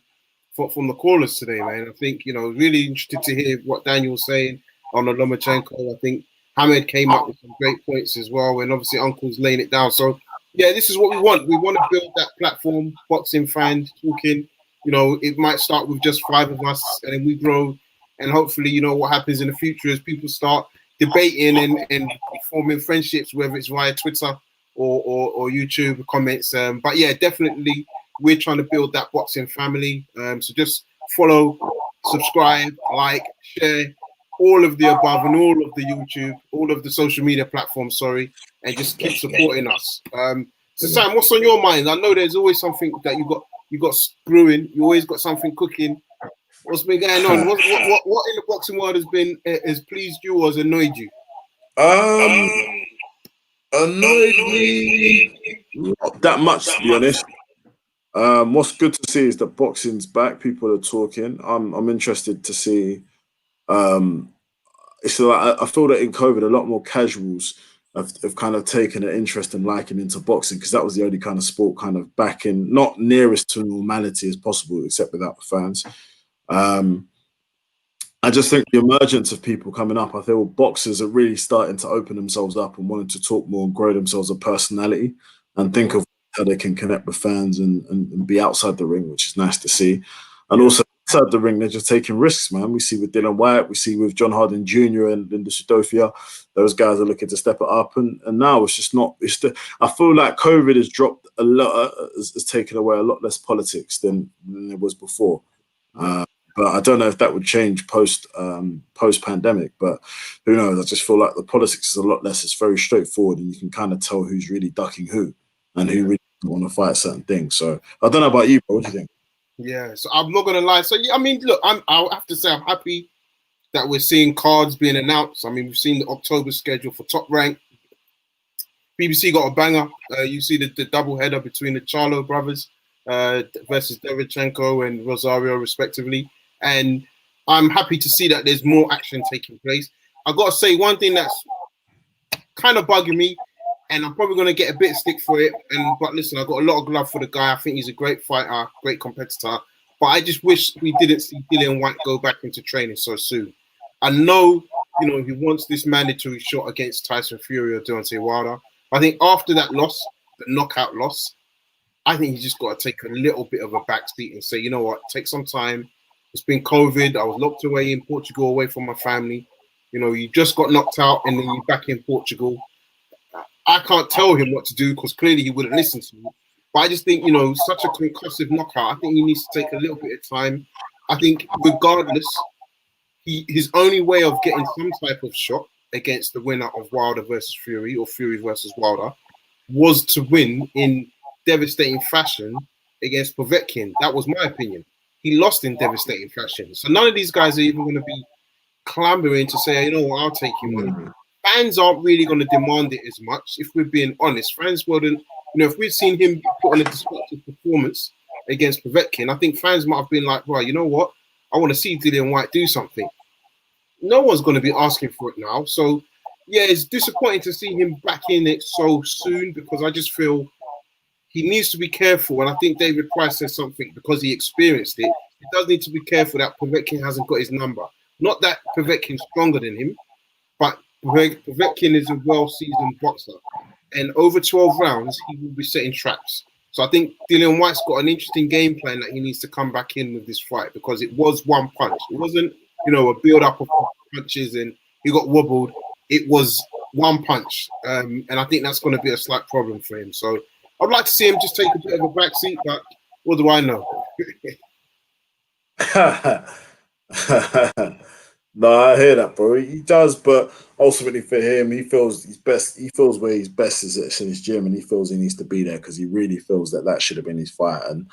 A: the callers today, man. I think really interested to hear what Daniel was saying on the Lomachenko. I think Hamed came up with some great points as well, and obviously Uncle's laying it down. So yeah, this is what we want. We want to build that platform, boxing fans talking. It might start with just 5 of us, and then we grow, and hopefully, what happens in the future is people start debating and forming friendships, whether it's via Twitter or YouTube comments. But yeah, definitely we're trying to build that boxing family. So just follow, subscribe, like, share, all of the above, and all of the YouTube, all of the social media platforms, and just keep supporting us. So Sam, what's on your mind? I know there's always something that you got brewing. You always got something cooking. What's been going on? What in the boxing world has pleased you or has annoyed you?
B: Annoyed me not that much, to be honest. What's good to see is that boxing's back. People are talking. I'm interested to see. It's like I feel that in COVID, a lot more casuals have kind of taken an interest and liking into boxing, because that was the only kind of sport kind of back in, not nearest to normality as possible, except without the fans. I just think the emergence of people coming up, I think boxers are really starting to open themselves up and wanting to talk more and grow themselves a personality and think of how they can connect with fans and be outside the ring, which is nice to see. And also outside the ring, they're just taking risks, man. We see with Dylan White, we see with John Harden Jr. and Linda Sudofia, those guys are looking to step it up. And now it's just not. I feel like COVID has dropped a lot, has taken away a lot less politics than there was before. But I don't know if that would change post pandemic. But who knows? I just feel like the politics is a lot less. It's very straightforward, and you can kind of tell who's really ducking who and who really want to fight certain things. So I don't know about you, bro. What do you think?
A: Yeah, so I'm not gonna lie. So yeah, I mean, look, I'll have to say I'm happy that we're seeing cards being announced. I mean, we've seen the October schedule for Top Rank. BBC got a banger. You see the double header between the Charlo brothers versus Lomachenko and Rosario, respectively. And I'm happy to see that there's more action taking place. I got to say one thing that's kind of bugging me, and I'm probably going to get a bit of stick for it. But listen, I've got a lot of love for the guy. I think he's a great fighter, great competitor. But I just wish we didn't see Dillian Whyte go back into training so soon. I know, he wants this mandatory shot against Tyson Fury or Deontay Wilder. I think after that loss, the knockout loss, I think he's just got to take a little bit of a backseat and say, you know what, take some time. It's been COVID. I was locked away in Portugal, away from my family. You just got knocked out and then you're back in Portugal. I can't tell him what to do because clearly he wouldn't listen to me. But I just think, such a concussive knockout, I think he needs to take a little bit of time. I think regardless, his only way of getting some type of shot against the winner of Wilder versus Fury or Fury versus Wilder was to win in devastating fashion against Povetkin. That was my opinion. He lost in devastating fashion. So none of these guys are even going to be clambering to say, you know what, I'll take you on. Fans aren't really going to demand it as much, if we're being honest. Fans wouldn't, if we'd seen him put on a disruptive performance against Povetkin, I think fans might have been like, right, you know what? I want to see Dillian Whyte do something. No one's going to be asking for it now. So, yeah, it's disappointing to see him back in it so soon because I just feel he needs to be careful. And I think David Price says something because he experienced it. He does need to be careful that Povetkin hasn't got his number. Not that Povetkin's stronger than him, but Povetkin is a well-seasoned boxer. And over 12 rounds, he will be setting traps. So I think Dillian Whyte's got an interesting game plan that he needs to come back in with this fight because it was one punch. It wasn't, a build-up of punches and he got wobbled. It was one punch. And I think that's going to be a slight problem for him. So I'd like to see him just take a bit of a backseat, but what do I know?
B: No, I hear that, bro. He does, but ultimately for him, he feels he's best. He feels where he's best is in his gym, and he feels he needs to be there because he really feels that should have been his fight. And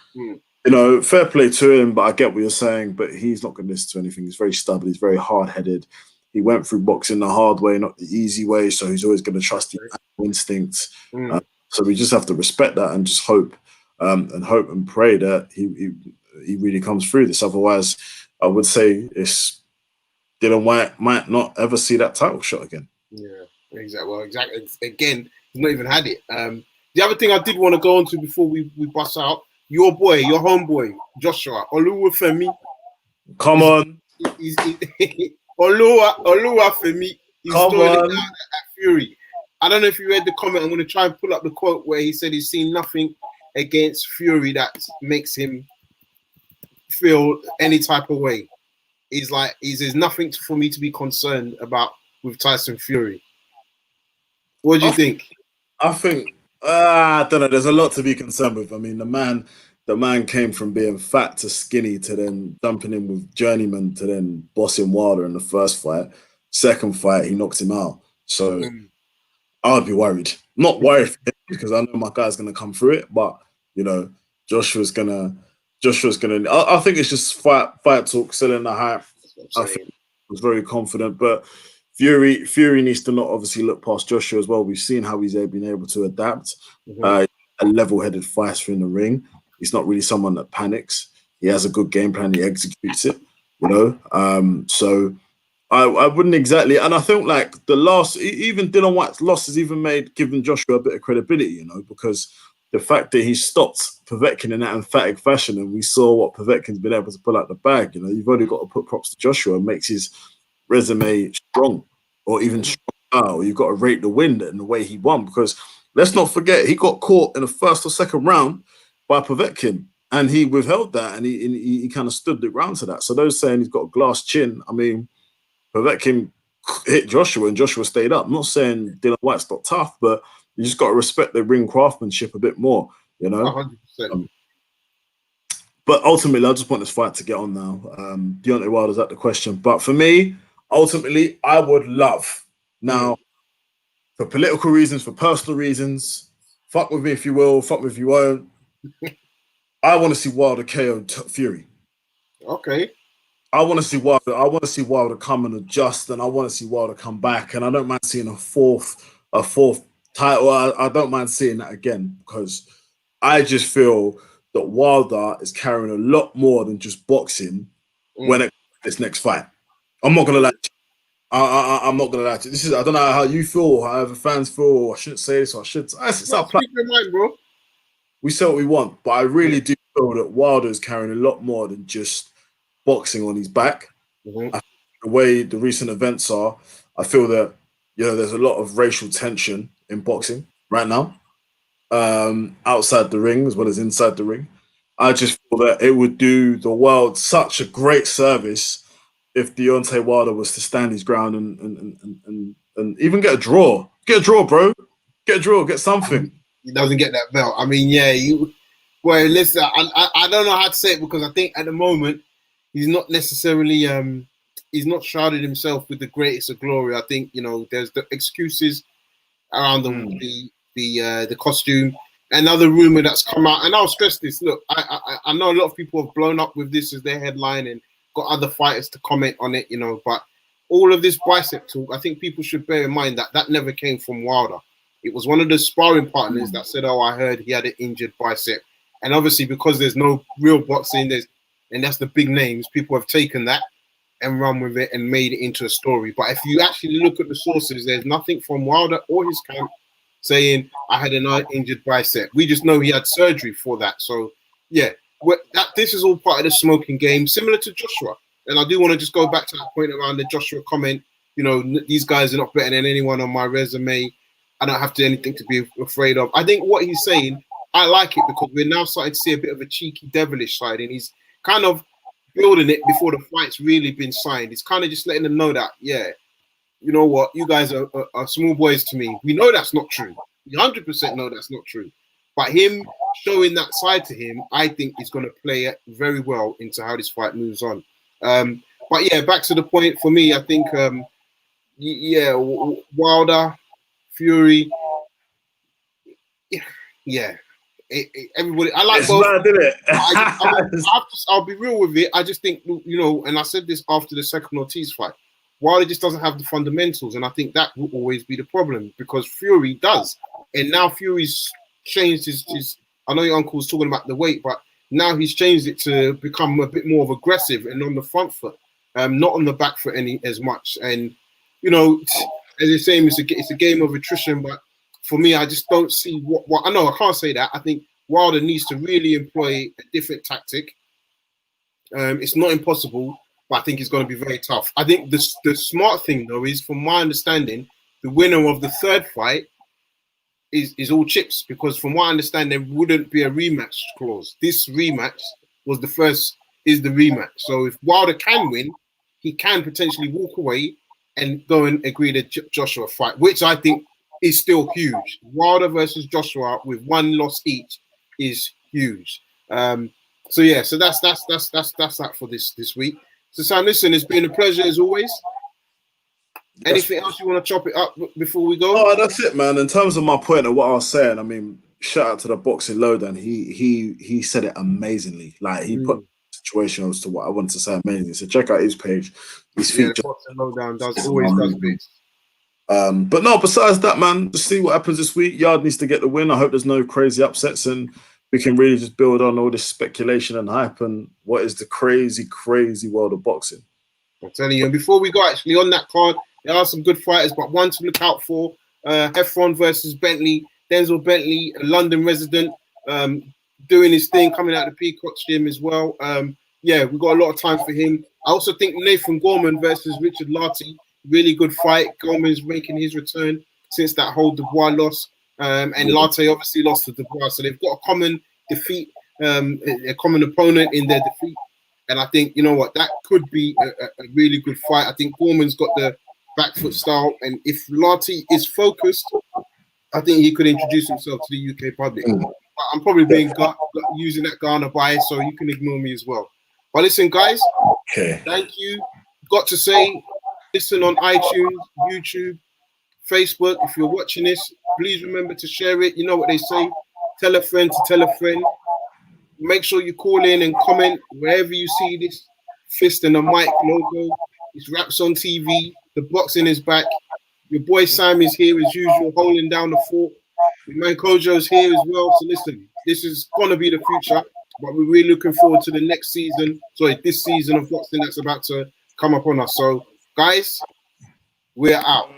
B: fair play to him, but I get what you're saying. But he's not going to listen to anything. He's very stubborn. He's very hard-headed. He went through boxing the hard way, not the easy way. So he's always going to trust his instincts. So we just have to respect that and just hope and pray that he really comes through this. Otherwise, I would say it's Dillian Whyte might not ever see that title shot again. Yeah,
A: exactly. Well, exactly. Again, he's not even had it. The other thing I did want to go on to before we bust out, your homeboy, Joshua Oluwafemi.
B: Come on.
A: Oluwafemi. He's
B: Come on.
A: At Fury. I don't know if you read the comment. I'm going to try and pull up the quote where he said he's seen nothing against Fury that makes him feel any type of way. There's nothing for me to be concerned about with Tyson Fury. What do you think?
B: I think I don't know. There's a lot to be concerned with. I mean, the man came from being fat to skinny to then jumping in with Journeyman to then bossing Wilder in the first fight. Second fight, he knocked him out. So I would be worried. Not worried because I know my guy's gonna come through it, but Joshua's gonna. I think it's just fight talk, selling the hype. I think I was very confident, but Fury needs to not obviously look past Joshua as well. We've seen how he's been able to adapt. A level-headed fighter in the ring. He's not really someone that panics. He has a good game plan. He executes it. So I wouldn't exactly. And I think like the loss, even Dillian Whyte's loss has even given Joshua a bit of credibility. Because the fact that he stopped Povetkin in that emphatic fashion, and we saw what Povetkin's been able to pull out the bag. You've only got to put props to Joshua. It makes his resume strong, or even stronger. Or you've got to rate the win and the way he won. Because let's not forget, he got caught in the first or second round by Povetkin. And he withheld that, and he kind of stood the ground to that. So those saying he's got a glass chin, I mean, Povetkin hit Joshua, and Joshua stayed up. I'm not saying Dylan White's not tough, but you just got to respect the ring craftsmanship a bit more, you know?
A: 100%.
B: But ultimately, I just want this fight to get on now. Deontay Wilder's at the question. But for me, ultimately, I would love, now, for political reasons, for personal reasons, fuck with me if you will, fuck with me if you won't, I want to see Wilder KO Fury.
A: Okay.
B: I want to see Wilder come and adjust, and I want to see Wilder come back. And I don't mind seeing a fourth title. I don't mind seeing that again, because I just feel that Wilder is carrying a lot more than just boxing when it this next fight. I'm not gonna lie. I'm not gonna lie to you. This is, I don't know how you feel, however fans feel. I shouldn't say this, or I should. It's our plan.
A: Keep your mind, bro.
B: We say what we want, but I really do feel that Wilder is carrying a lot more than just boxing on his back. The way the recent events are, I feel that, you know, there's a lot of racial tension in boxing right now, outside the ring as well as inside the ring. I just feel that it would do the world such a great service if Deontay Wilder was to stand his ground and even get a draw. Get a draw, bro. Get a draw. Get something.
A: He doesn't get that belt. I mean, well, listen, I don't know how to say it, because I think at the moment he's not necessarily he's not shrouded himself with the greatest of glory. I think, you know, there's the excuses around the costume. Another rumor that's come out, and I'll stress this. Look, I know a lot of people have blown up with this as their headline and got other fighters to comment on it, you know, but all of this bicep talk, I think people should bear in mind that never came from Wilder. It was one of the sparring partners that said, "Oh, I heard he had an injured bicep," and obviously because there's no real boxing, and that's the big names, people have taken that and run with it and made it into a story. But if you actually look at the sources, there's nothing from Wilder or his camp saying I had an injured bicep. We just know he had surgery for that. So yeah, this is all part of the smoking game, similar to Joshua. And I do want to just go back to that point around the Joshua comment. You know, these guys are not better than anyone on my resume. I don't have anything to be afraid of. I think what he's saying, I like it, because we're now starting to see a bit of a cheeky, devilish side, and he's kind of building it before the fight's really been signed. He's kind of just letting them know that, yeah, you know what, you guys are small boys to me. We know that's not true. We 100% know that's not true. But him showing that side to him, I think is going to play very well into how this fight moves on. But yeah, back to the point for me, I think, Wilder, Fury, everybody. I like both.
B: Bad, isn't it?
A: I'll be real with it. I just think, you know, and I said this after the second Ortiz fight, Wilder just doesn't have the fundamentals, and I think that will always be the problem, because Fury does. And now Fury's changed his. I know your uncle was talking about the weight, but now he's changed it to become a bit more of aggressive and on the front foot, not on the back foot as much. And you know, as you're saying, it's a game of attrition. But for me, I just don't see what I know. I can't say that. I think Wilder needs to really employ a different tactic. It's not impossible, but I think it's going to be very tough. I think the smart thing, though, is, from my understanding, the winner of the third fight is all chips, because from what I understand, there wouldn't be a rematch clause. This rematch was is the rematch. So if Wilder can win, he can potentially walk away and go and agree to Joshua fight, which I think is still huge. Wilder versus Joshua with one loss each is huge. So yeah, so that's that for this week. So Sam, listen, it's been a pleasure as always. Anything else you want to chop it up before we go?
B: Oh, that's it, man. In terms of my point of what I was saying, I mean, shout out to the Boxing Lowdown. He said it amazingly. Like, he put the situation as to what I wanted to say amazing. So check out his page. His feature.
A: Boxing Lowdown always does bits.
B: But no, besides that, man, just see what happens this week. Yarde needs to get the win. I hope there's no crazy upsets, and we can really just build on all this speculation and hype and what is the crazy, crazy world of boxing.
A: I'm telling you. And before we go, actually, on that card, there are some good fighters, but one to look out for: Heffron versus Bentley. Denzel Bentley, a London resident, doing his thing, coming out of the Peacock's gym as well. Yeah, we've got a lot of time for him. I also think Nathan Gorman versus Richard Lartey, really good fight. Gorman's making his return since that whole Dubois loss. And Lartey obviously lost to Dubois. So they've got a common defeat a common opponent in their defeat. And I think, you know what, that could be a really good fight. I think Foreman's got the back foot style. And if Lati is focused, I think he could introduce himself to the UK public. I'm probably being using that Ghana bias, so you can ignore me as well. But listen, guys, thank you. Got to say, listen on iTunes, YouTube, Facebook. If you're watching this, please remember to share it. You know what they say, tell a friend to tell a friend. Make sure you call in and comment wherever you see this fist and the mic logo. It's Raps on TV. The boxing is back. Your boy Sam is here as usual, holding down the fort. My man Kojo's here as well. So listen, this is gonna be the future, but we're really looking forward to the next season. Sorry, this season of boxing that's about to come up on us. So, guys, we're out.